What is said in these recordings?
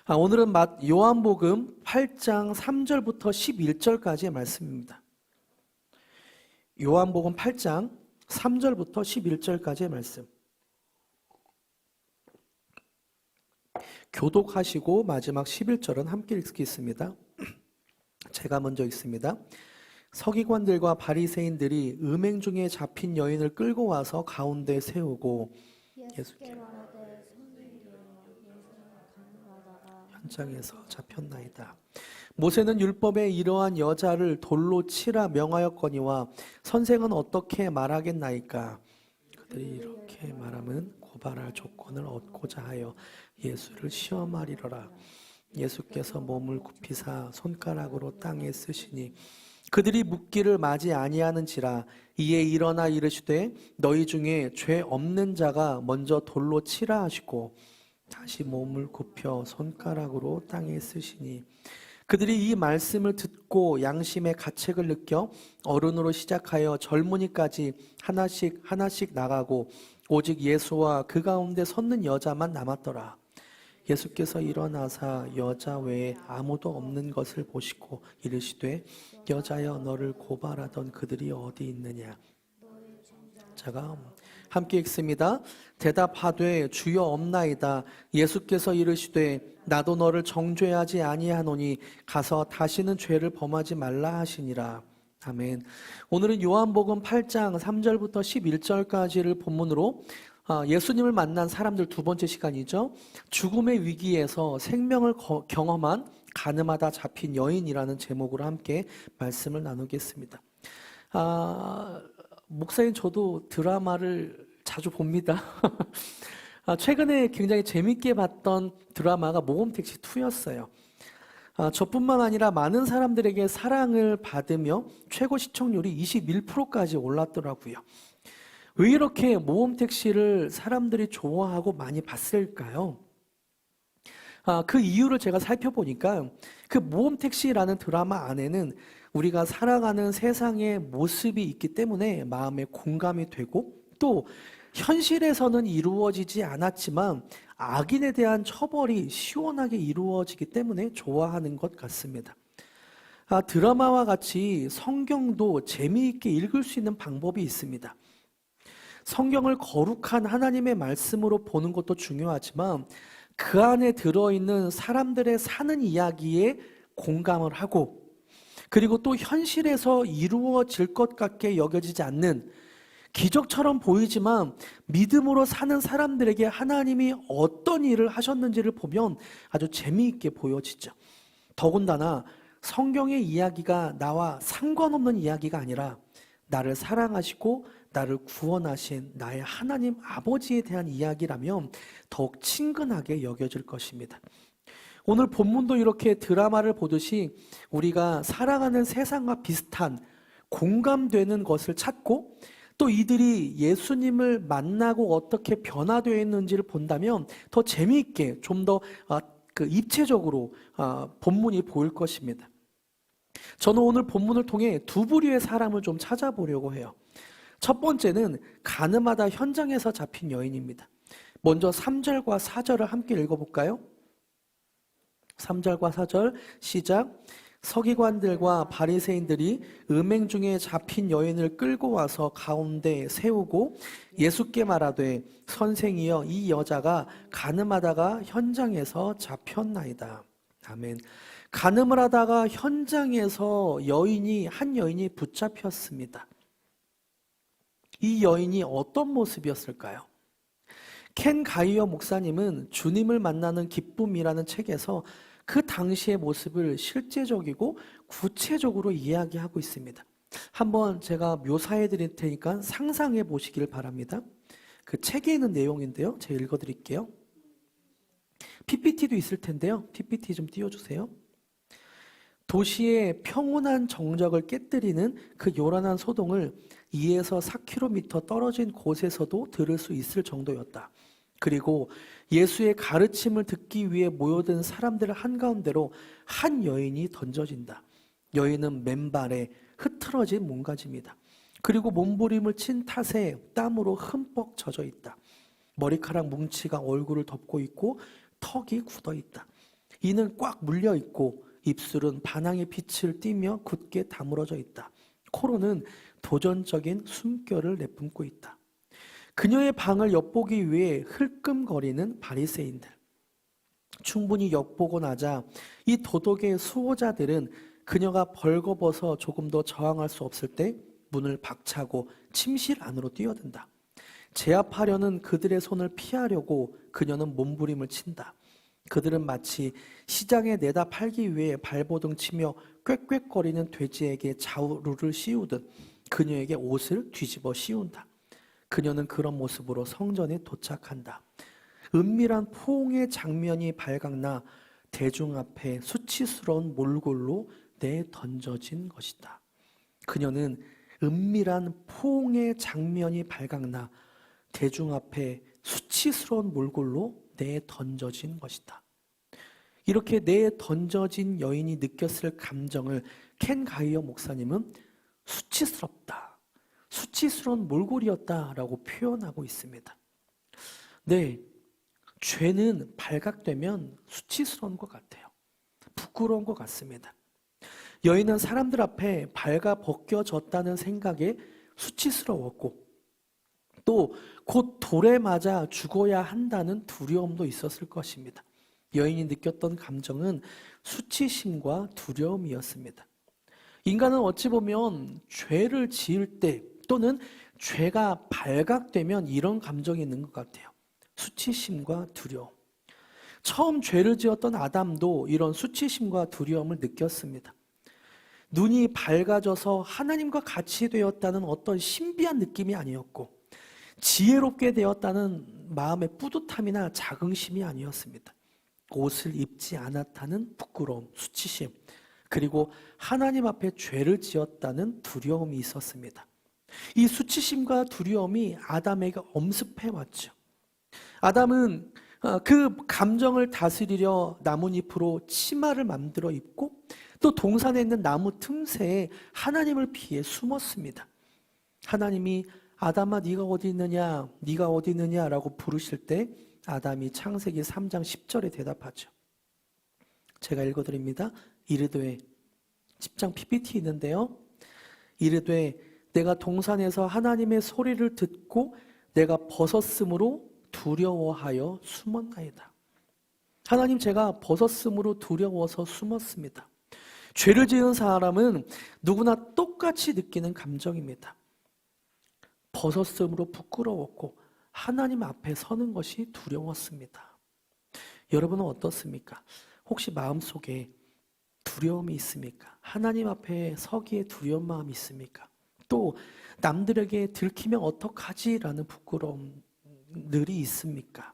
오늘은 요한복음 8장 3절부터 11절까지의 말씀입니다. 요한복음 8장 3절부터 11절까지의 말씀. 교독하시고 마지막 11절은 함께 읽겠습니다. 제가 먼저 읽습니다. 서기관들과 바리새인들이 음행 중에 잡힌 여인을 끌고 와서 가운데 세우고 예수께 현장에서 잡혔나이다. 모세는 율법에 이러한 여자를 돌로 치라 명하였거니와 선생은 어떻게 말하겠나이까? 그들이 이렇게 말하면 고발할 조건을 얻고자 하여 예수를 시험하리로라. 예수께서 몸을 굽히사 손가락으로 땅에 쓰시니 그들이 묻기를 마지 아니하는지라. 이에 일어나 이르시되 너희 중에 죄 없는 자가 먼저 돌로 치라 하시고 다시 몸을 굽혀 손가락으로 땅에 쓰시니 그들이 이 말씀을 듣고 양심의 가책을 느껴 어른으로 시작하여 젊은이까지 하나씩 나가고 오직 예수와 그 가운데 섰는 여자만 남았더라. 예수께서 일어나사 여자 외에 아무도 없는 것을 보시고 이르시되 여자여 너를 고발하던 그들이 어디 있느냐. 자가 함께 읽습니다. 대답하되 주여 없나이다. 예수께서 이르시되 나도 너를 정죄하지 아니하노니 가서 다시는 죄를 범하지 말라 하시니라. 아멘. 오늘은 요한복음 8장 3절부터 11절까지를 본문으로 예수님을 만난 사람들 두 번째 시간이죠. 죽음의 위기에서 생명을 경험한 가늠하다 잡힌 여인이라는 제목으로 함께 말씀을 나누겠습니다. 목사님, 저도 드라마를 자주 봅니다. 최근에 굉장히 재밌게 봤던 드라마가 모범택시 2였어요. 저뿐만 아니라 많은 사람들에게 사랑을 받으며 최고 시청률이 21%까지 올랐더라고요. 왜 이렇게 모범택시를 사람들이 좋아하고 많이 봤을까요? 그 이유를 제가 살펴보니까 그 모범택시라는 드라마 안에는 우리가 살아가는 세상의 모습이 있기 때문에 마음에 공감이 되고 또 현실에서는 이루어지지 않았지만 악인에 대한 처벌이 시원하게 이루어지기 때문에 좋아하는 것 같습니다. 드라마와 같이 성경도 재미있게 읽을 수 있는 방법이 있습니다. 성경을 거룩한 하나님의 말씀으로 보는 것도 중요하지만 그 안에 들어있는 사람들의 사는 이야기에 공감을 하고 그리고 또 현실에서 이루어질 것 같게 여겨지지 않는 기적처럼 보이지만 믿음으로 사는 사람들에게 하나님이 어떤 일을 하셨는지를 보면 아주 재미있게 보여지죠. 더군다나 성경의 이야기가 나와 상관없는 이야기가 아니라 나를 사랑하시고 나를 구원하신 나의 하나님 아버지에 대한 이야기라면 더욱 친근하게 여겨질 것입니다. 오늘 본문도 이렇게 드라마를 보듯이 우리가 살아가는 세상과 비슷한 공감되는 것을 찾고 또 이들이 예수님을 만나고 어떻게 변화되어 있는지를 본다면 더 재미있게 좀 더 입체적으로 본문이 보일 것입니다. 저는 오늘 본문을 통해 두 부류의 사람을 좀 찾아보려고 해요. 첫 번째는 가늠하다 현장에서 잡힌 여인입니다. 먼저 3절과 4절을 함께 읽어볼까요? 3절과 4절 시작. 서기관들과 바리새인들이 음행 중에 잡힌 여인을 끌고 와서 가운데 세우고 예수께 말하되 선생이여 이 여자가 가늠하다가 현장에서 잡혔나이다. 아멘. 가늠을 하다가 현장에서 한 여인이 붙잡혔습니다. 이 여인이 어떤 모습이었을까요? 켄 가이어 목사님은 주님을 만나는 기쁨이라는 책에서 그 당시의 모습을 실제적이고 구체적으로 이야기하고 있습니다. 한번 제가 묘사해 드릴 테니까 상상해 보시길 바랍니다. 그 책에 있는 내용인데요. 제가 읽어 드릴게요. PPT도 있을 텐데요. PPT 좀 띄워주세요. 도시의 평온한 정적을 깨뜨리는 그 요란한 소동을 2에서 4km 떨어진 곳에서도 들을 수 있을 정도였다. 그리고 예수의 가르침을 듣기 위해 모여든 사람들 한가운데로 한 여인이 던져진다. 여인은 맨발에 흐트러진 몸가짐이다. 그리고 몸부림을 친 탓에 땀으로 흠뻑 젖어 있다. 머리카락 뭉치가 얼굴을 덮고 있고 턱이 굳어 있다. 이는 꽉 물려 있고 입술은 반항의 빛을 띠며 굳게 다물어져 있다. 코로는 도전적인 숨결을 내뿜고 있다. 그녀의 방을 엿보기 위해 흘끔거리는 바리새인들. 충분히 엿보고 나자 이 도덕의 수호자들은 그녀가 벌거벗어 조금 더 저항할 수 없을 때 문을 박차고 침실 안으로 뛰어든다. 제압하려는 그들의 손을 피하려고 그녀는 몸부림을 친다. 그들은 마치 시장에 내다 팔기 위해 발버둥 치며 꽥꽥거리는 돼지에게 자루를 씌우듯 그녀에게 옷을 뒤집어 씌운다. 그녀는 그런 모습으로 성전에 도착한다. 은밀한 포옹의 장면이 발각나 대중 앞에 수치스러운 몰골로 내던져진 것이다. 그녀는 은밀한 포옹의 장면이 발각나 대중 앞에 수치스러운 몰골로 내던져진 것이다. 이렇게 내던져진 여인이 느꼈을 감정을 켄 가이어 목사님은 수치스럽다, 수치스러운 몰골이었다라고 표현하고 있습니다. 네, 죄는 발각되면 수치스러운 것 같아요. 부끄러운 것 같습니다. 여인은 사람들 앞에 발가 벗겨졌다는 생각에 수치스러웠고 또 곧 돌에 맞아 죽어야 한다는 두려움도 있었을 것입니다. 여인이 느꼈던 감정은 수치심과 두려움이었습니다. 인간은 어찌 보면 죄를 지을 때 또는 죄가 발각되면 이런 감정이 있는 것 같아요. 수치심과 두려움. 처음 죄를 지었던 아담도 이런 수치심과 두려움을 느꼈습니다. 눈이 밝아져서 하나님과 같이 되었다는 어떤 신비한 느낌이 아니었고 지혜롭게 되었다는 마음의 뿌듯함이나 자긍심이 아니었습니다. 옷을 입지 않았다는 부끄러움, 수치심, 그리고 하나님 앞에 죄를 지었다는 두려움이 있었습니다. 이 수치심과 두려움이 아담에게 엄습해왔죠. 아담은 그 감정을 다스리려 나뭇잎으로 치마를 만들어 입고 또 동산에 있는 나무 틈새에 하나님을 피해 숨었습니다. 하나님이 아담아 네가 어디 있느냐, 네가 어디 있느냐라고 부르실 때 아담이 창세기 3장 10절에 대답하죠. 제가 읽어드립니다. 이르되 10장 PPT 있는데요. 이르되 내가 동산에서 하나님의 소리를 듣고 내가 벗었으므로 두려워하여 숨었나이다. 하나님, 제가 벗었으므로 두려워서 숨었습니다. 죄를 지은 사람은 누구나 똑같이 느끼는 감정입니다. 벗었으므로 부끄러웠고 하나님 앞에 서는 것이 두려웠습니다. 여러분은 어떻습니까? 혹시 마음속에 두려움이 있습니까? 하나님 앞에 서기에 두려운 마음이 있습니까? 또 남들에게 들키면 어떡하지라는 부끄러움들이 있습니까?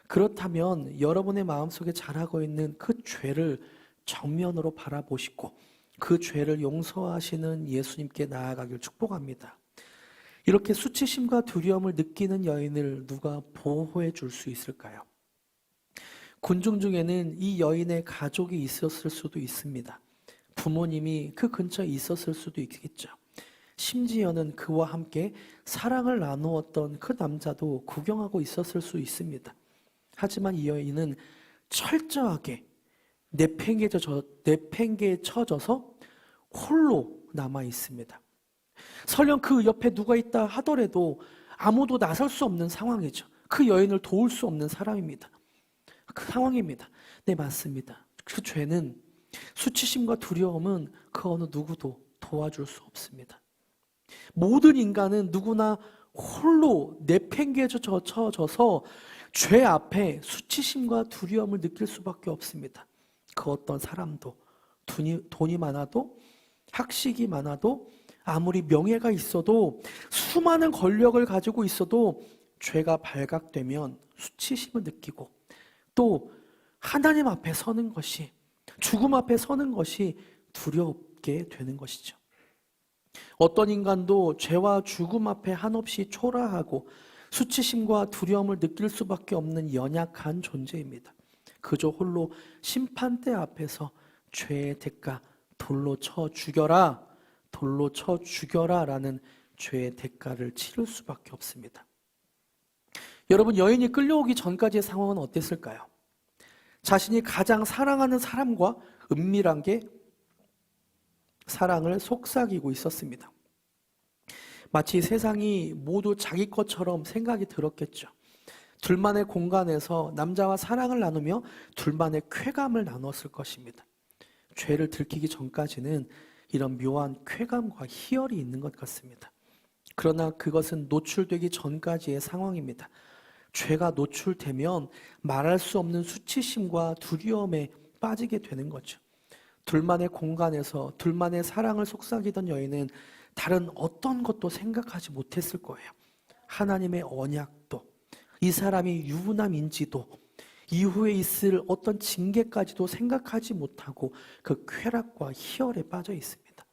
그렇다면 여러분의 마음속에 자라고 있는 그 죄를 정면으로 바라보시고 그 죄를 용서하시는 예수님께 나아가길 축복합니다. 이렇게 수치심과 두려움을 느끼는 여인을 누가 보호해 줄 수 있을까요? 군중 중에는 이 여인의 가족이 있었을 수도 있습니다. 부모님이 그 근처에 있었을 수도 있겠죠. 심지어는 그와 함께 사랑을 나누었던 그 남자도 구경하고 있었을 수 있습니다. 하지만 이 여인은 철저하게 내팽개쳐져서 홀로 남아 있습니다. 설령 그 옆에 누가 있다 하더라도 아무도 나설 수 없는 상황이죠. 그 여인을 도울 수 없는 사람입니다. 그 상황입니다. 네, 맞습니다. 그 죄는, 수치심과 두려움은 그 어느 누구도 도와줄 수 없습니다. 모든 인간은 누구나 홀로 내팽개쳐져서 죄 앞에 수치심과 두려움을 느낄 수밖에 없습니다. 그 어떤 사람도 돈이 많아도 학식이 많아도 아무리 명예가 있어도 수많은 권력을 가지고 있어도 죄가 발각되면 수치심을 느끼고 또 하나님 앞에 서는 것이, 죽음 앞에 서는 것이 두렵게 되는 것이죠. 어떤 인간도 죄와 죽음 앞에 한없이 초라하고 수치심과 두려움을 느낄 수밖에 없는 연약한 존재입니다. 그저 홀로 심판대 앞에서 죄의 대가 돌로 쳐 죽여라, 돌로 쳐 죽여라 라는 죄의 대가를 치를 수밖에 없습니다. 여러분, 여인이 끌려오기 전까지의 상황은 어땠을까요? 자신이 가장 사랑하는 사람과 은밀한 게 사랑을 속삭이고 있었습니다. 마치 세상이 모두 자기 것처럼 생각이 들었겠죠. 둘만의 공간에서 남자와 사랑을 나누며 둘만의 쾌감을 나눴을 것입니다. 죄를 들키기 전까지는 이런 묘한 쾌감과 희열이 있는 것 같습니다. 그러나 그것은 노출되기 전까지의 상황입니다. 죄가 노출되면 말할 수 없는 수치심과 두려움에 빠지게 되는 거죠. 둘만의 공간에서 둘만의 사랑을 속삭이던 여인은 다른 어떤 것도 생각하지 못했을 거예요. 하나님의 언약도, 이 사람이 유부남인지도, 이후에 있을 어떤 징계까지도 생각하지 못하고 그 쾌락과 희열에 빠져 있습니다.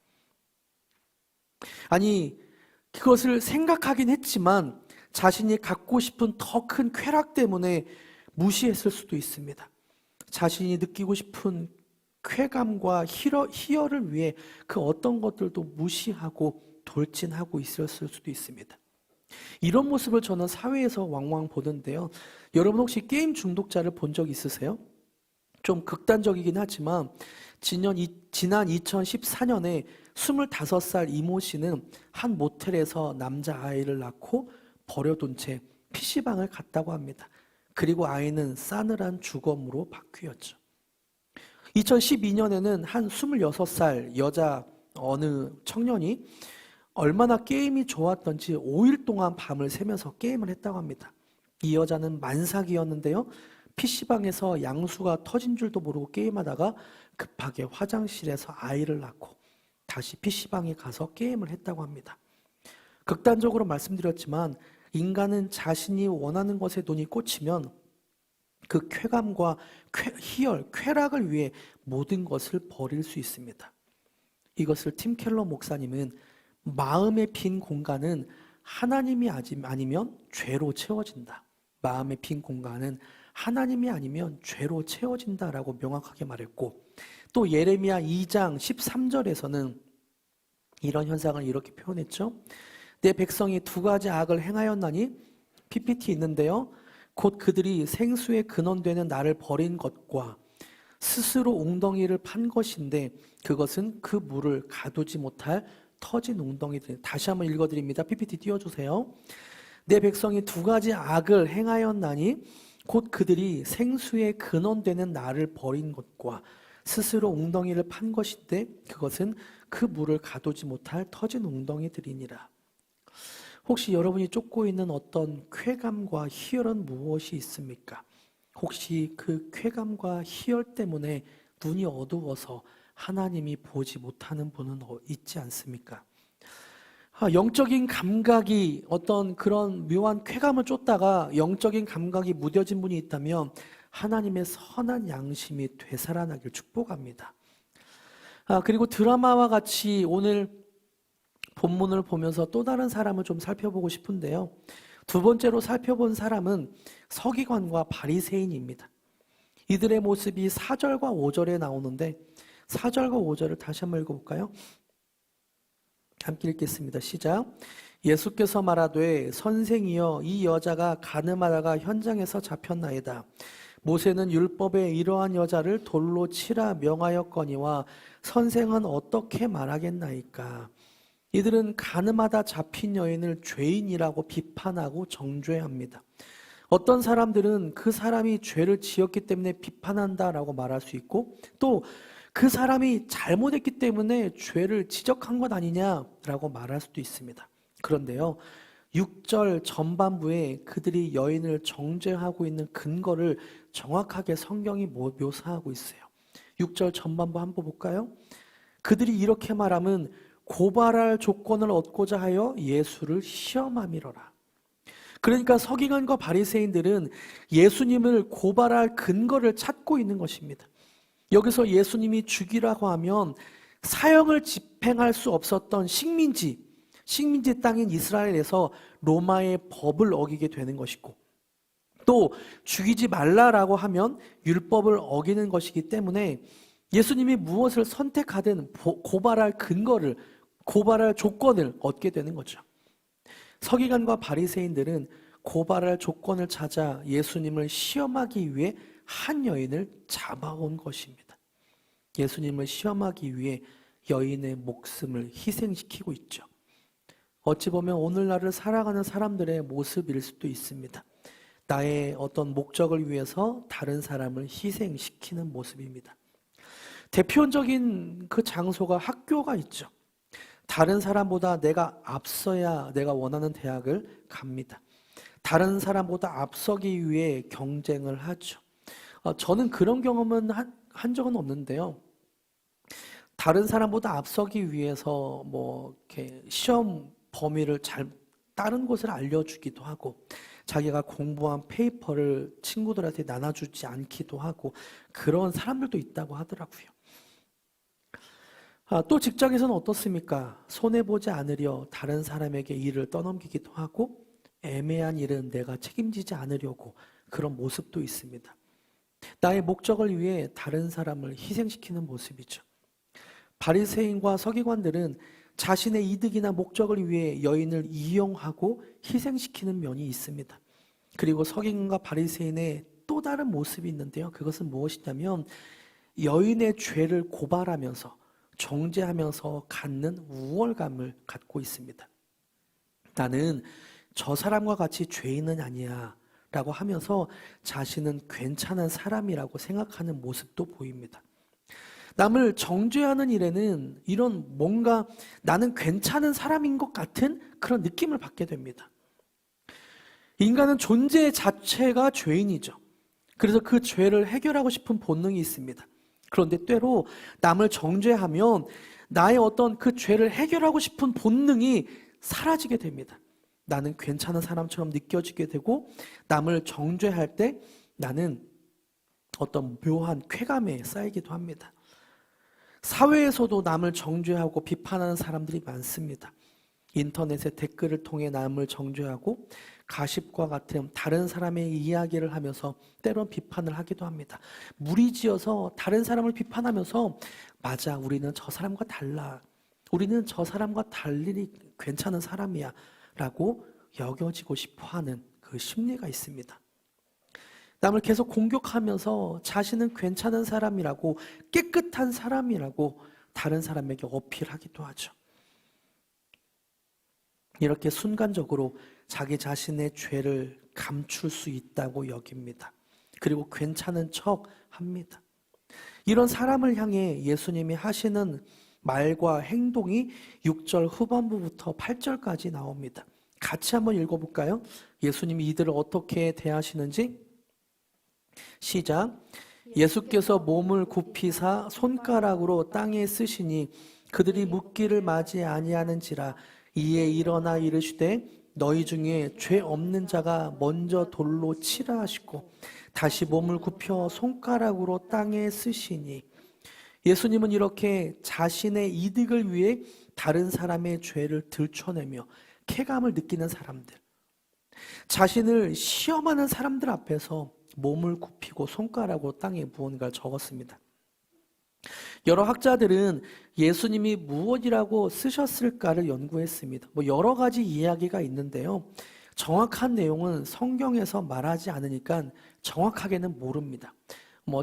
아니, 그것을 생각하긴 했지만 자신이 갖고 싶은 더 큰 쾌락 때문에 무시했을 수도 있습니다. 자신이 느끼고 싶은 쾌감과 희열을 위해 그 어떤 것들도 무시하고 돌진하고 있었을 수도 있습니다. 이런 모습을 저는 사회에서 왕왕 보는데요. 여러분 혹시 게임 중독자를 본 적 있으세요? 좀 극단적이긴 하지만 지난 2014년에 25살 이모 씨는 한 모텔에서 남자아이를 낳고 버려둔 채 PC방을 갔다고 합니다. 그리고 아이는 싸늘한 주검으로 바뀌었죠. 2012년에는 한 26살 여자 어느 청년이 얼마나 게임이 좋았던지 5일 동안 밤을 새면서 게임을 했다고 합니다. 이 여자는 만삭이었는데요. PC방에서 양수가 터진 줄도 모르고 게임하다가 급하게 화장실에서 아이를 낳고 다시 PC방에 가서 게임을 했다고 합니다. 극단적으로 말씀드렸지만 인간은 자신이 원하는 것에 눈이 꽂히면 그 쾌감과 희열, 쾌락을 위해 모든 것을 버릴 수 있습니다. 이것을 팀 켈러 목사님은 마음의 빈 공간은 하나님이 아니면 죄로 채워진다. 마음의 빈 공간은 하나님이 아니면 죄로 채워진다라고 명확하게 말했고, 또 예레미야 2장 13절에서는 이런 현상을 이렇게 표현했죠. 내 백성이 두 가지 악을 행하였나니, PPT 있는데요. 곧 그들이 생수의 근원되는 나를 버린 것과 스스로 웅덩이를 판 것인데 그것은 그 물을 가두지 못할 터진 웅덩이들. 다시 한번 읽어드립니다. PPT 띄워주세요. 내 백성이 두 가지 악을 행하였나니 곧 그들이 생수의 근원되는 나를 버린 것과 스스로 웅덩이를 판 것인데 그것은 그 물을 가두지 못할 터진 웅덩이들이니라. 혹시 여러분이 쫓고 있는 어떤 쾌감과 희열은 무엇이 있습니까? 혹시 그 쾌감과 희열 때문에 눈이 어두워서 하나님이 보지 못하는 분은 있지 않습니까? 영적인 감각이 어떤 그런 묘한 쾌감을 쫓다가 영적인 감각이 무뎌진 분이 있다면 하나님의 선한 양심이 되살아나길 축복합니다. 그리고 드라마와 같이 오늘 본문을 보면서 또 다른 사람을 좀 살펴보고 싶은데요. 두 번째로 살펴본 사람은 서기관과 바리새인입니다. 이들의 모습이 4절과 5절에 나오는데 4절과 5절을 다시 한번 읽어볼까요? 함께 읽겠습니다. 시작. 예수께서 말하되 선생이여 이 여자가 가늠하다가 현장에서 잡혔나이다. 모세는 율법에 이러한 여자를 돌로 치라 명하였거니와 선생은 어떻게 말하겠나이까. 이들은 가늠하다 잡힌 여인을 죄인이라고 비판하고 정죄합니다. 어떤 사람들은 그 사람이 죄를 지었기 때문에 비판한다라고 말할 수 있고 또 그 사람이 잘못했기 때문에 죄를 지적한 것 아니냐라고 말할 수도 있습니다. 그런데요, 6절 전반부에 그들이 여인을 정죄하고 있는 근거를 정확하게 성경이 묘사하고 있어요. 6절 전반부 한번 볼까요? 그들이 이렇게 말하면 고발할 조건을 얻고자 하여 예수를 시험함이로라. 그러니까 서기관과 바리새인들은 예수님을 고발할 근거를 찾고 있는 것입니다. 여기서 예수님이 죽이라고 하면 사형을 집행할 수 없었던 식민지 땅인 이스라엘에서 로마의 법을 어기게 되는 것이고 또 죽이지 말라라고 하면 율법을 어기는 것이기 때문에 예수님이 무엇을 선택하든 고발할 근거를, 고발할 조건을 얻게 되는 거죠. 서기관과 바리새인들은 고발할 조건을 찾아 예수님을 시험하기 위해 한 여인을 잡아온 것입니다. 예수님을 시험하기 위해 여인의 목숨을 희생시키고 있죠. 어찌 보면 오늘날을 살아가는 사람들의 모습일 수도 있습니다. 나의 어떤 목적을 위해서 다른 사람을 희생시키는 모습입니다. 대표적인 그 장소가 학교가 있죠. 다른 사람보다 내가 앞서야 내가 원하는 대학을 갑니다. 다른 사람보다 앞서기 위해 경쟁을 하죠. 저는 그런 경험은 한 적은 없는데요. 다른 사람보다 앞서기 위해서 이렇게 시험 범위를 다른 곳을 알려주기도 하고, 자기가 공부한 페이퍼를 친구들한테 나눠주지 않기도 하고, 그런 사람들도 있다고 하더라고요. 또 직장에서는 어떻습니까? 손해보지 않으려 다른 사람에게 일을 떠넘기기도 하고, 애매한 일은 내가 책임지지 않으려고 그런 모습도 있습니다. 나의 목적을 위해 다른 사람을 희생시키는 모습이죠. 바리새인과 서기관들은 자신의 이득이나 목적을 위해 여인을 이용하고 희생시키는 면이 있습니다. 그리고 서기관과 바리새인의 또 다른 모습이 있는데요. 그것은 무엇이냐면 여인의 죄를 고발하면서 정죄하면서 갖는 우월감을 갖고 있습니다. 나는 저 사람과 같이 죄인은 아니야 라고 하면서 자신은 괜찮은 사람이라고 생각하는 모습도 보입니다. 남을 정죄하는 일에는 이런 뭔가 나는 괜찮은 사람인 것 같은 그런 느낌을 받게 됩니다. 인간은 존재 자체가 죄인이죠. 그래서 그 죄를 해결하고 싶은 본능이 있습니다. 그런데 때로 남을 정죄하면 나의 어떤 그 죄를 해결하고 싶은 본능이 사라지게 됩니다. 나는 괜찮은 사람처럼 느껴지게 되고, 남을 정죄할 때 나는 어떤 묘한 쾌감에 쌓이기도 합니다. 사회에서도 남을 정죄하고 비판하는 사람들이 많습니다. 인터넷의 댓글을 통해 남을 정죄하고 가십과 같은 다른 사람의 이야기를 하면서 때론 비판을 하기도 합니다. 무리지어서 다른 사람을 비판하면서 맞아, 우리는 저 사람과 달라. 우리는 저 사람과 달리 괜찮은 사람이야 라고 여겨지고 싶어하는 그 심리가 있습니다. 남을 계속 공격하면서 자신은 괜찮은 사람이라고, 깨끗한 사람이라고 다른 사람에게 어필하기도 하죠. 이렇게 순간적으로 자기 자신의 죄를 감출 수 있다고 여깁니다. 그리고 괜찮은 척 합니다. 이런 사람을 향해 예수님이 하시는 말과 행동이 6절 후반부부터 8절까지 나옵니다. 같이 한번 읽어볼까요? 예수님이 이들을 어떻게 대하시는지. 시작. 예수께서 몸을 굽히사 손가락으로 땅에 쓰시니 그들이 묻기를 맞이 아니하는지라. 이에 일어나 이르시되 너희 중에 죄 없는 자가 먼저 돌로 치라 하시고 다시 몸을 굽혀 손가락으로 땅에 쓰시니. 예수님은 이렇게 자신의 이득을 위해 다른 사람의 죄를 들춰내며 쾌감을 느끼는 사람들, 자신을 시험하는 사람들 앞에서 몸을 굽히고 손가락으로 땅에 무언가를 적었습니다. 여러 학자들은 예수님이 무엇이라고 쓰셨을까를 연구했습니다. 여러 가지 이야기가 있는데요. 정확한 내용은 성경에서 말하지 않으니까 정확하게는 모릅니다.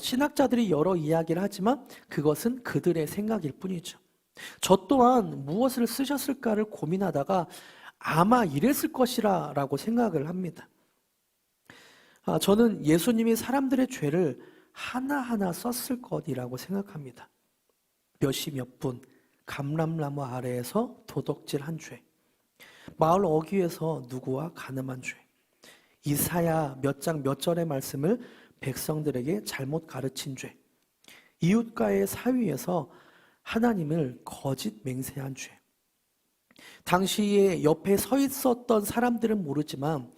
신학자들이 여러 이야기를 하지만 그것은 그들의 생각일 뿐이죠. 저 또한 무엇을 쓰셨을까를 고민하다가 아마 이랬을 것이라고 생각을 합니다. 저는 예수님이 사람들의 죄를 하나하나 썼을 것이라고 생각합니다. 몇시 몇 분, 감람나무 아래에서 도덕질한 죄, 마을 어귀에서 누구와 간음한 죄, 이사야 몇 장 몇 절의 말씀을 백성들에게 잘못 가르친 죄, 이웃과의 사위에서 하나님을 거짓 맹세한 죄. 당시에 옆에 서 있었던 사람들은 모르지만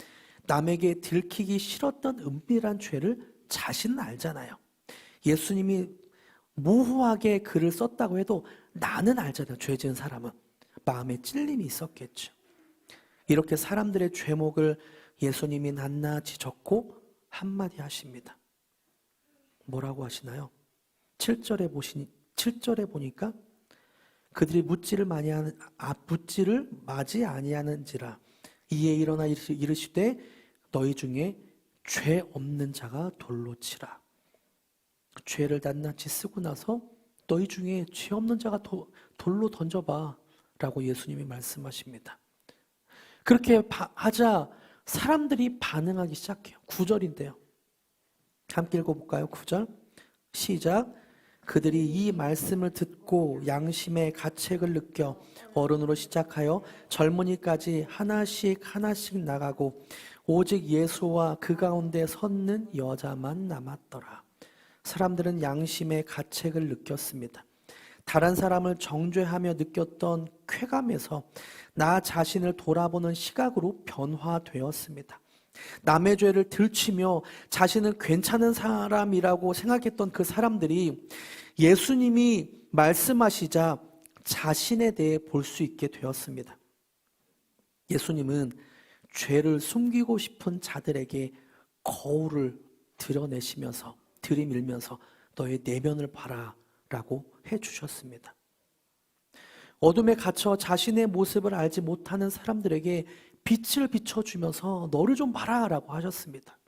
남에게 들키기 싫었던 은밀한 죄를 자신은 알잖아요. 예수님이 모호하게 글을 썼다고 해도 나는 알잖아요. 죄 지은 사람은. 마음에 찔림이 있었겠죠. 이렇게 사람들의 죄목을 예수님이 낱낱이 적고 한마디 하십니다. 뭐라고 하시나요? 7절에 보니까 그들이 묻지를 맞이 아니하는지라. 이에 일어나 이르시되 너희 중에 죄 없는 자가 돌로 치라. 죄를 낱낱이 쓰고 나서 너희 중에 죄 없는 자가 돌로 던져봐 라고 예수님이 말씀하십니다. 그렇게 하자 사람들이 반응하기 시작해요. 9절인데요. 함께 읽어볼까요? 9절 시작. 그들이 이 말씀을 듣고 양심의 가책을 느껴 어른으로 시작하여 젊은이까지 하나씩 나가고 오직 예수와 그 가운데 섰는 여자만 남았더라. 사람들은 양심의 가책을 느꼈습니다. 다른 사람을 정죄하며 느꼈던 쾌감에서 나 자신을 돌아보는 시각으로 변화되었습니다. 남의 죄를 들추며 자신은 괜찮은 사람이라고 생각했던 그 사람들이 예수님이 말씀하시자 자신에 대해 볼 수 있게 되었습니다. 예수님은 죄를 숨기고 싶은 자들에게 거울을 들이밀면서 너의 내면을 봐라 라고 해주셨습니다. 어둠에 갇혀 자신의 모습을 알지 못하는 사람들에게 빛을 비춰주면서 너를 좀 봐라 라고 하셨습니다.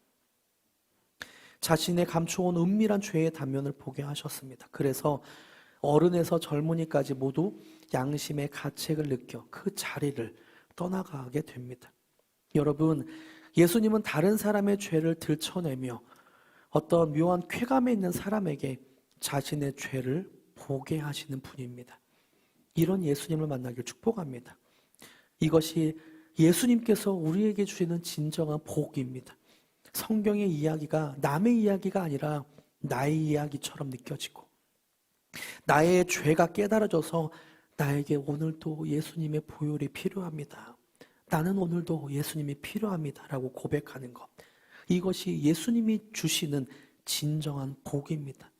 자신의 감춰온 은밀한 죄의 단면을 보게 하셨습니다. 그래서 어른에서 젊은이까지 모두 양심의 가책을 느껴 그 자리를 떠나가게 됩니다. 여러분, 예수님은 다른 사람의 죄를 들춰내며 어떤 묘한 쾌감에 있는 사람에게 자신의 죄를 보게 하시는 분입니다. 이런 예수님을 만나길 축복합니다. 이것이 예수님께서 우리에게 주시는 진정한 복입니다. 성경의 이야기가 남의 이야기가 아니라 나의 이야기처럼 느껴지고 나의 죄가 깨달아져서 나에게 오늘도 예수님의 보혈이 필요합니다. 나는 오늘도 예수님이 필요합니다 라고 고백하는 것, 이것이 예수님이 주시는 진정한 복입니다.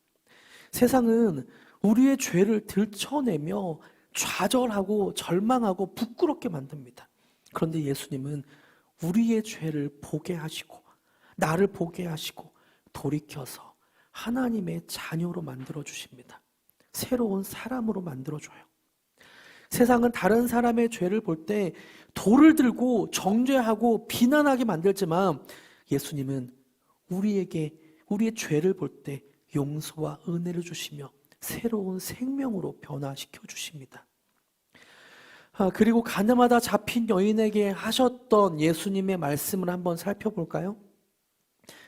세상은 우리의 죄를 들춰내며 좌절하고 절망하고 부끄럽게 만듭니다. 그런데 예수님은 우리의 죄를 보게 하시고 나를 보게 하시고 돌이켜서 하나님의 자녀로 만들어 주십니다. 새로운 사람으로 만들어 줘요. 세상은 다른 사람의 죄를 볼 때 돌을 들고 정죄하고 비난하게 만들지만 예수님은 우리에게 우리의 죄를 볼 때 용서와 은혜를 주시며 새로운 생명으로 변화시켜 주십니다. 그리고 가늠하다 잡힌 여인에게 하셨던 예수님의 말씀을 한번 살펴볼까요?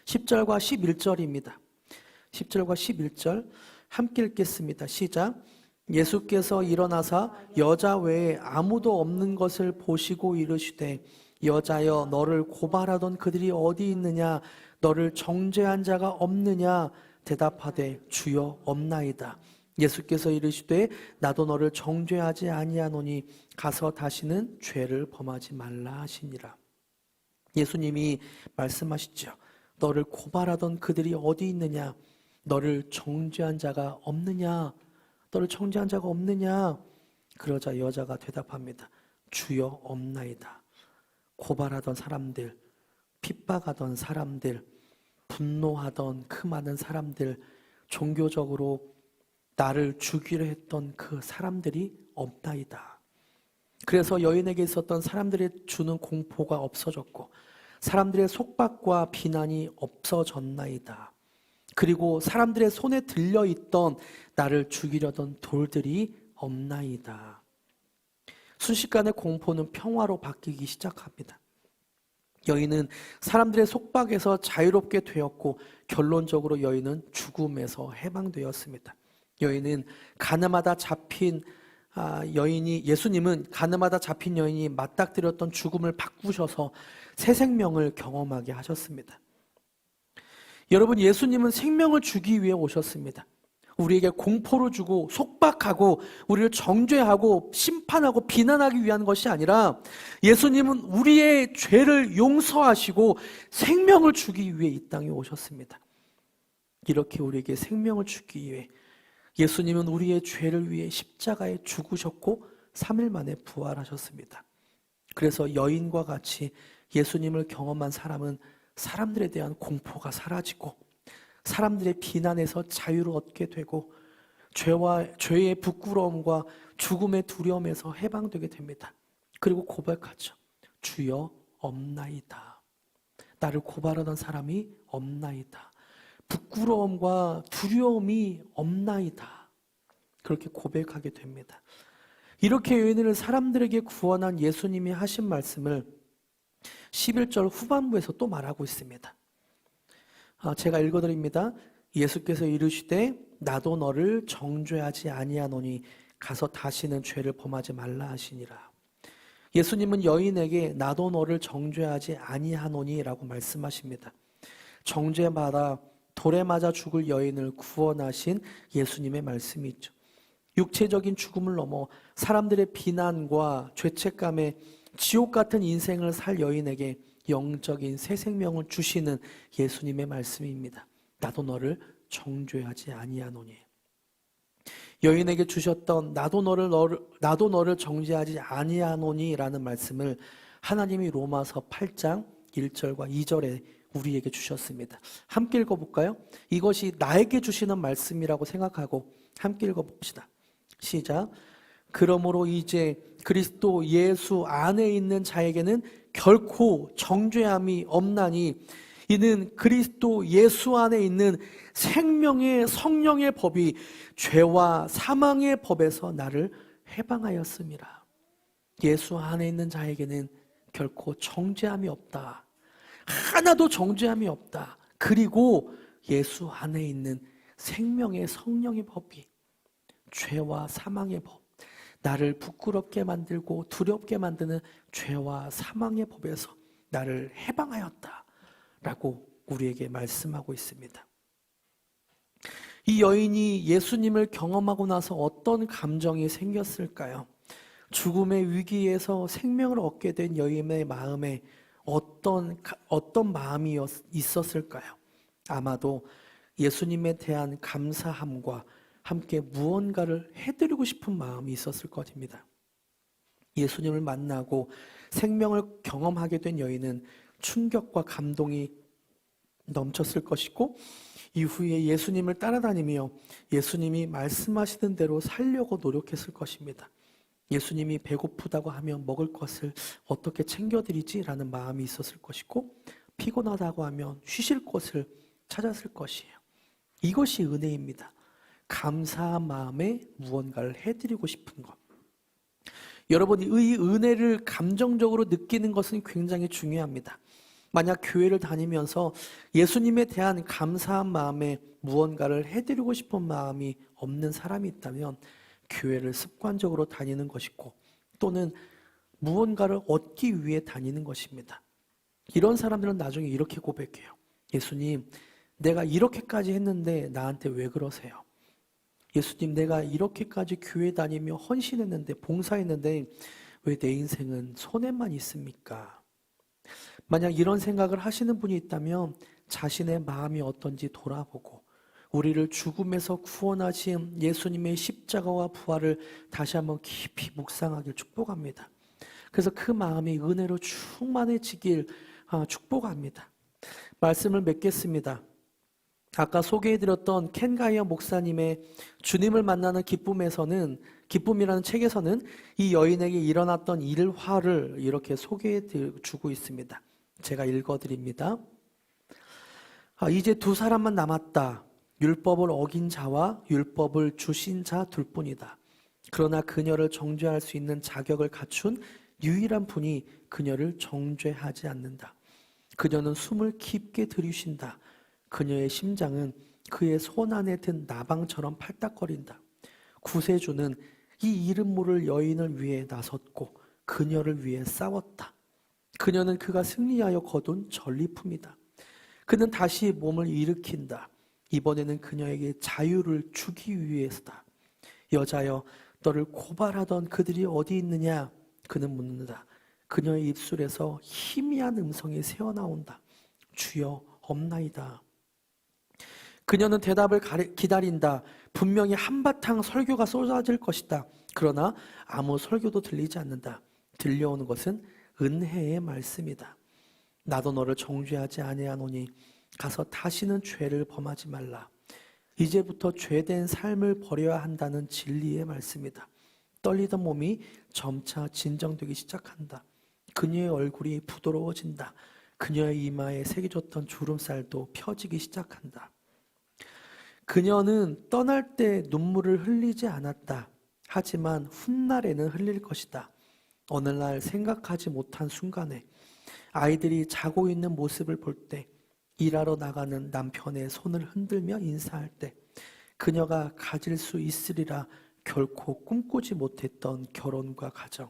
10절과 11절입니다. 10절과 11절 함께 읽겠습니다. 시작. 예수께서 일어나사 여자 외에 아무도 없는 것을 보시고 이르시되 여자여 너를 고발하던 그들이 어디 있느냐 너를 정죄한 자가 없느냐 대답하되 주여 없나이다. 예수께서 이르시되 나도 너를 정죄하지 아니하노니 가서 다시는 죄를 범하지 말라 하시니라. 예수님이 말씀하시죠. 너를 고발하던 그들이 어디 있느냐 너를 정죄한 자가 없느냐 너를 정죄한 자가 없느냐. 그러자 여자가 대답합니다. 주여 없나이다. 고발하던 사람들, 핍박하던 사람들, 분노하던 그 많은 사람들, 종교적으로 나를 죽이려 했던 그 사람들이 없나이다. 그래서 여인에게 있었던 사람들이 주는 공포가 없어졌고 사람들의 속박과 비난이 없어졌나이다. 그리고 사람들의 손에 들려있던 나를 죽이려던 돌들이 없나이다. 순식간에 공포는 평화로 바뀌기 시작합니다. 여인은 사람들의 속박에서 자유롭게 되었고 결론적으로 여인은 죽음에서 해방되었습니다. 여인은 가늠하다 잡힌 예수님은 가늠하다 잡힌 여인이 맞닥뜨렸던 죽음을 바꾸셔서 새 생명을 경험하게 하셨습니다. 여러분, 예수님은 생명을 주기 위해 오셨습니다. 우리에게 공포를 주고 속박하고 우리를 정죄하고 심판하고 비난하기 위한 것이 아니라 예수님은 우리의 죄를 용서하시고 생명을 주기 위해 이 땅에 오셨습니다. 이렇게 우리에게 생명을 주기 위해 예수님은 우리의 죄를 위해 십자가에 죽으셨고 3일 만에 부활하셨습니다. 그래서 여인과 같이 예수님을 경험한 사람은 사람들에 대한 공포가 사라지고 사람들의 비난에서 자유를 얻게 되고 죄의 부끄러움과 죽음의 두려움에서 해방되게 됩니다. 그리고 고백하죠. 주여 없나이다. 나를 고발하던 사람이 없나이다. 부끄러움과 두려움이 없나이다. 그렇게 고백하게 됩니다. 이렇게 여인을 사람들에게 구원한 예수님이 하신 말씀을 11절 후반부에서 또 말하고 있습니다. 제가 읽어드립니다. 예수께서 이르시되 나도 너를 정죄하지 아니하노니 가서 다시는 죄를 범하지 말라 하시니라. 예수님은 여인에게 나도 너를 정죄하지 아니하노니 라고 말씀하십니다. 정죄받아 돌에 맞아 죽을 여인을 구원하신 예수님의 말씀이 있죠. 육체적인 죽음을 넘어 사람들의 비난과 죄책감에 지옥 같은 인생을 살 여인에게 영적인 새 생명을 주시는 예수님의 말씀입니다. 나도 너를 정죄하지 아니하노니. 여인에게 주셨던 나도 너를 정죄하지 아니하노니라는 말씀을 하나님이 로마서 8장 1절과 2절에 우리에게 주셨습니다. 함께 읽어볼까요? 이것이 나에게 주시는 말씀이라고 생각하고 함께 읽어봅시다. 시작. 그러므로 이제 그리스도 예수 안에 있는 자에게는 결코 정죄함이 없나니 이는 그리스도 예수 안에 있는 생명의 성령의 법이 죄와 사망의 법에서 나를 해방하였음이라. 예수 안에 있는 자에게는 결코 정죄함이 없다. 하나도 정죄함이 없다. 그리고 예수 안에 있는 생명의 성령의 법이 죄와 사망의 법, 나를 부끄럽게 만들고 두렵게 만드는 죄와 사망의 법에서 나를 해방하였다 라고 우리에게 말씀하고 있습니다. 이 여인이 예수님을 경험하고 나서 어떤 감정이 생겼을까요? 죽음의 위기에서 생명을 얻게 된 여인의 마음에 어떤 마음이 있었을까요? 아마도 예수님에 대한 감사함과 함께 무언가를 해드리고 싶은 마음이 있었을 것입니다. 예수님을 만나고 생명을 경험하게 된 여인은 충격과 감동이 넘쳤을 것이고 이후에 예수님을 따라다니며 예수님이 말씀하시는 대로 살려고 노력했을 것입니다. 예수님이 배고프다고 하면 먹을 것을 어떻게 챙겨드리지라는 마음이 있었을 것이고 피곤하다고 하면 쉬실 곳을 찾았을 것이에요. 이것이 은혜입니다. 감사한 마음에 무언가를 해드리고 싶은 것. 여러분이 이 은혜를 감정적으로 느끼는 것은 굉장히 중요합니다. 만약 교회를 다니면서 예수님에 대한 감사한 마음에 무언가를 해드리고 싶은 마음이 없는 사람이 있다면 교회를 습관적으로 다니는 것이고 또는 무언가를 얻기 위해 다니는 것입니다. 이런 사람들은 나중에 이렇게 고백해요. 예수님, 내가 이렇게까지 했는데 나한테 왜 그러세요? 예수님, 내가 이렇게까지 교회 다니며 헌신했는데 봉사했는데 왜 내 인생은 손해만 있습니까? 만약 이런 생각을 하시는 분이 있다면 자신의 마음이 어떤지 돌아보고 우리를 죽음에서 구원하신 예수님의 십자가와 부활을 다시 한번 깊이 묵상하길 축복합니다. 그래서 그 마음이 은혜로 충만해지길 축복합니다. 말씀을 맺겠습니다. 아까 소개해드렸던 켄 가이어 목사님의 주님을 만나는 기쁨이라는 책에서는 이 여인에게 일어났던 일화를 이렇게 소개해주고 있습니다. 제가 읽어드립니다. 이제 두 사람만 남았다. 율법을 어긴 자와 율법을 주신 자 둘뿐이다. 그러나 그녀를 정죄할 수 있는 자격을 갖춘 유일한 분이 그녀를 정죄하지 않는다. 그녀는 숨을 깊게 들이쉰다. 그녀의 심장은 그의 손 안에 든 나방처럼 팔딱거린다. 구세주는 이 이름 모를 여인을 위해 나섰고 그녀를 위해 싸웠다. 그녀는 그가 승리하여 거둔 전리품이다. 그는 다시 몸을 일으킨다. 이번에는 그녀에게 자유를 주기 위해서다. 여자여, 너를 고발하던 그들이 어디 있느냐? 그는 묻는다. 그녀의 입술에서 희미한 음성이 새어나온다. 주여, 없나이다. 그녀는 대답을 기다린다. 분명히 한바탕 설교가 쏟아질 것이다. 그러나 아무 설교도 들리지 않는다. 들려오는 것은 은혜의 말씀이다. 나도 너를 정죄하지 아니하노니 가서 다시는 죄를 범하지 말라. 이제부터 죄된 삶을 버려야 한다는 진리의 말씀이다. 떨리던 몸이 점차 진정되기 시작한다. 그녀의 얼굴이 부드러워진다. 그녀의 이마에 새겨졌던 주름살도 펴지기 시작한다. 그녀는 떠날 때 눈물을 흘리지 않았다. 하지만 훗날에는 흘릴 것이다. 어느 날 생각하지 못한 순간에 아이들이 자고 있는 모습을 볼 때, 일하러 나가는 남편의 손을 흔들며 인사할 때, 그녀가 가질 수 있으리라 결코 꿈꾸지 못했던 결혼과 가정,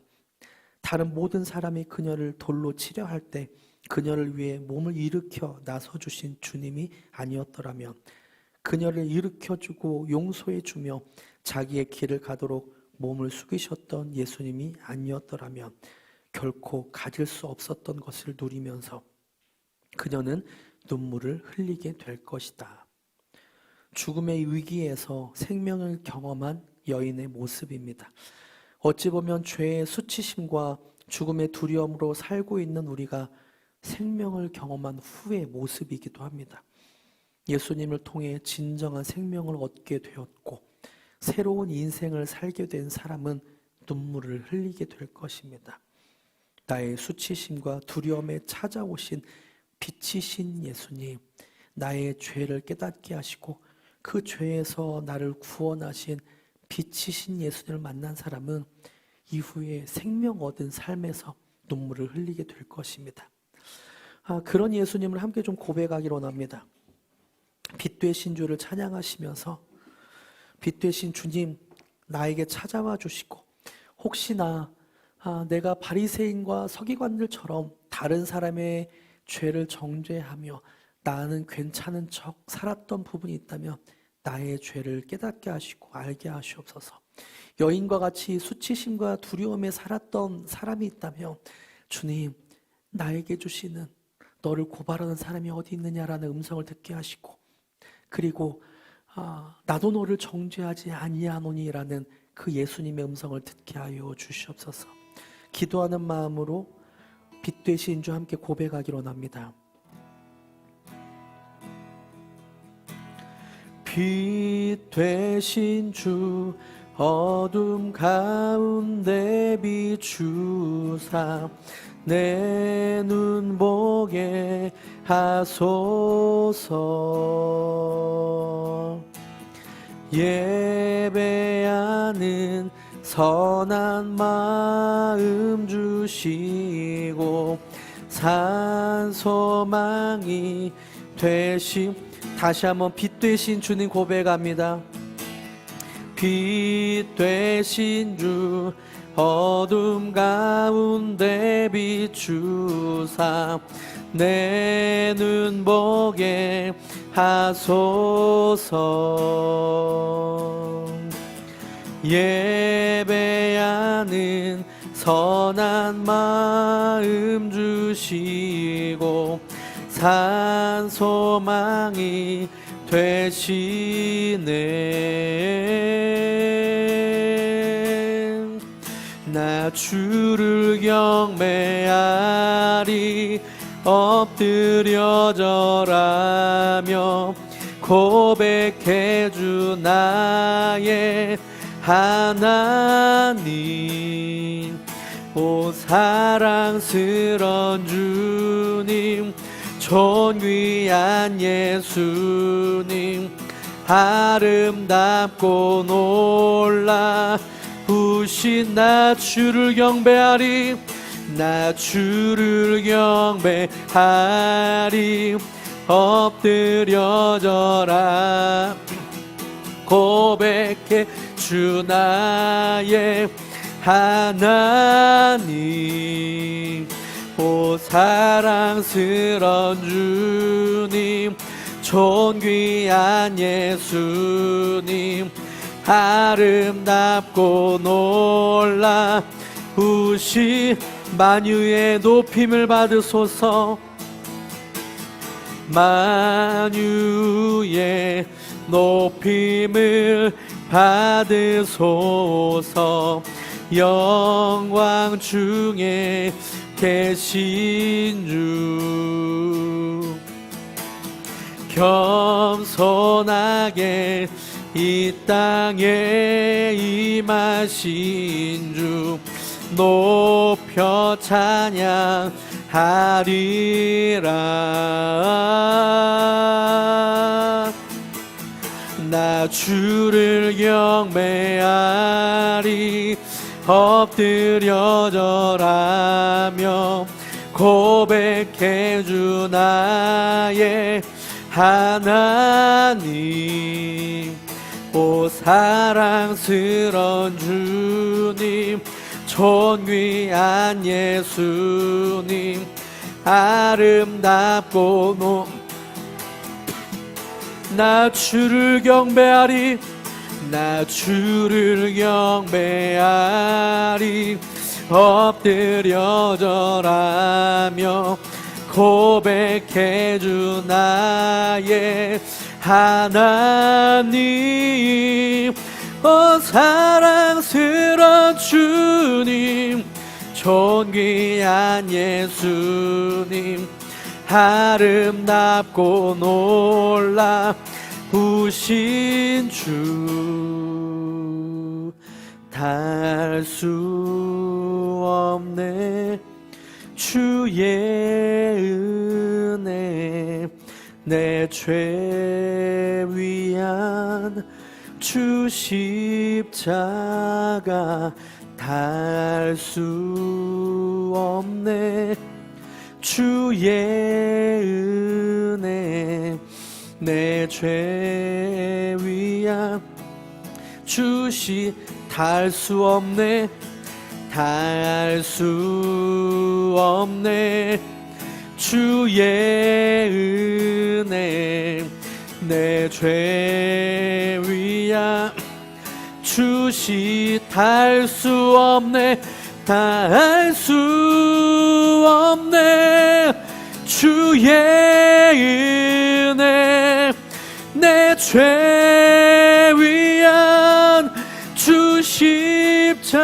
다른 모든 사람이 그녀를 돌로 치려 할 때 그녀를 위해 몸을 일으켜 나서주신 주님이 아니었더라면, 그녀를 일으켜주고 용서해주며 자기의 길을 가도록 몸을 숙이셨던 예수님이 아니었더라면 결코 가질 수 없었던 것을 누리면서 그녀는 눈물을 흘리게 될 것이다. 죽음의 위기에서 생명을 경험한 여인의 모습입니다. 어찌 보면 죄의 수치심과 죽음의 두려움으로 살고 있는 우리가 생명을 경험한 후의 모습이기도 합니다. 예수님을 통해 진정한 생명을 얻게 되었고 새로운 인생을 살게 된 사람은 눈물을 흘리게 될 것입니다. 나의 수치심과 두려움에 찾아오신 빛이신 예수님, 나의 죄를 깨닫게 하시고 그 죄에서 나를 구원하신 빛이신 예수님을 만난 사람은 이후에 생명 얻은 삶에서 눈물을 흘리게 될 것입니다. 그런 예수님을 함께 좀 고백하기로 합니다. 빛 되신 주를 찬양하시면서, 빛 되신 주님 나에게 찾아와 주시고, 혹시나 내가 바리새인과 서기관들처럼 다른 사람의 죄를 정죄하며 나는 괜찮은 척 살았던 부분이 있다면 나의 죄를 깨닫게 하시고 알게 하시옵소서. 여인과 같이 수치심과 두려움에 살았던 사람이 있다면 주님, 나에게 주시는 너를 고발하는 사람이 어디 있느냐라는 음성을 듣게 하시고, 그리고 나도 너를 정죄하지 아니하노니라는 그 예수님의 음성을 듣게 하여 주시옵소서. 기도하는 마음으로 빛 되신 주 함께 고백하기로 합니다. 빛 되신 주 어둠 가운데 비추사 내 눈 보게 하소서. 예배하는 선한 마음 주시고 산 소망이 되심. 다시 한번 빛 되신 주님 고백합니다. 빛 되신 주 어둠 가운데 비추사 내 눈 보게 하소서. 예배하는 선한 마음 주시고 산 소망이 되시네. 나 주를 경배하리 엎드려 절하며 고백해 주 나의 하나님. 오 사랑스런 주님, 존귀한 예수님, 아름답고 놀라우신 나 주를 경배하리. 나 주를 경배하리 엎드려 절하 고백해 주 나의 하나님. 오 사랑스런 주님, 존귀한 예수님, 아름답고 놀라우신 만유의 높임을 받으소서. 만유의 높임을 받으소서. 영광 중에 계신 주, 겸손하게 이 땅에 임하신 주 높여 찬양하리로다. 하리라. 나 주를 경배하리. 엎드려 절하며 고백해 주 나의 하나님. 오 사랑스러운 주님, 존귀한 예수님, 아름답고 나 주를 경배하리. 나 주를 경배하리. 엎드려 절하며 고백해 주 나의 하나님. 오 사랑스러운 주님, 존귀한 예수님, 아름답고 놀라우신 주. 달 수 없네 주의 은혜. 내 죄 위한 주 십자가. 달 수 없네 주의 은혜. 내 죄 위한 주시. 달 수 없네, 달 수 없네 주의 은혜. 내 죄 위한 주시. 달 수 없네, 달 수 없네 주의 은혜. 내 죄 위한 주 십자가.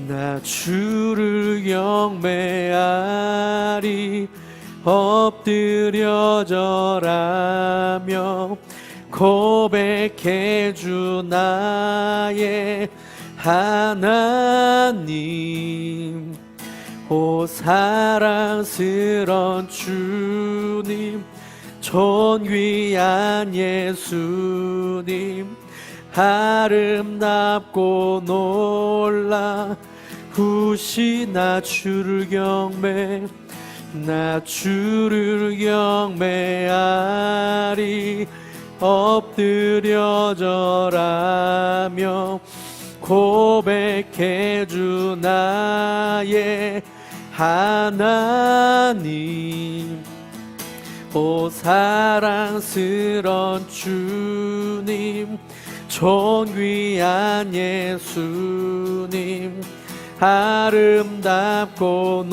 나 주를 경배하리. 엎드려 절하며 고백해 주 나의 하나님. 오 사랑스러운 주님, 존귀한 예수님, 아름답고 놀라우신 나 주를 경배. 나 주를 경배하리. 엎드려 절하며 고백해 주 나의 하나님. 오 사랑스러운 주님, 존귀한 예수님, 아름답고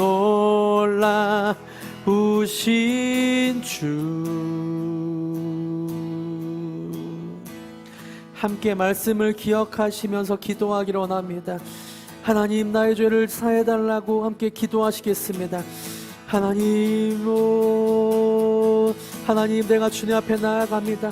놀라우신 주. 함께 말씀을 기억하시면서 기도하기를 원합니다. 하나님, 나의 죄를 사해달라고 함께 기도하시겠습니다. 하나님, 하나님, 내가 주님 앞에 나아갑니다.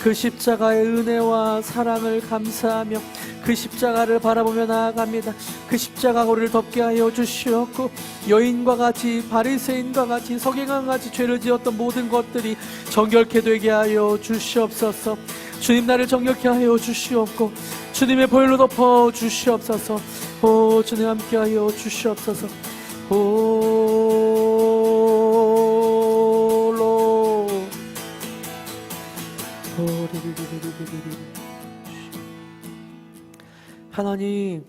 그 십자가의 은혜와 사랑을 감사하며 그 십자가를 바라보며 나아갑니다. 그 십자가 우리를 덮게 하여 주시옵고, 여인과 같이, 바리새인과 같이, 서기관과 같이 죄를 지었던 모든 것들이 정결케 되게 하여 주시옵소서. 주님, 나를 정결케 하여 주시옵고 주님의 보혈로 덮어 주시옵소서. 오 주님, 함께 하여 주시옵소서. 하나님,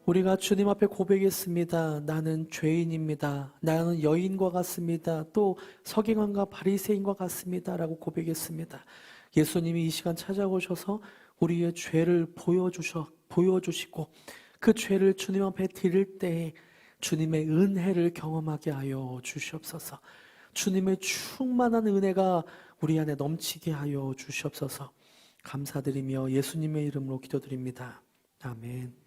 우리가 주님 앞에 고백했습니다. 나는 죄인입니다. 나는 여인과 같습니다. 또 서기관과 바리새인과 같습니다 라고 고백했습니다. 예수님이 이 시간 찾아오셔서 우리의 죄를 보여주시고 그 죄를 주님 앞에 드릴 때에 주님의 은혜를 경험하게 하여 주시옵소서. 주님의 충만한 은혜가 우리 안에 넘치게 하여 주시옵소서. 감사드리며 예수님의 이름으로 기도드립니다. 아멘.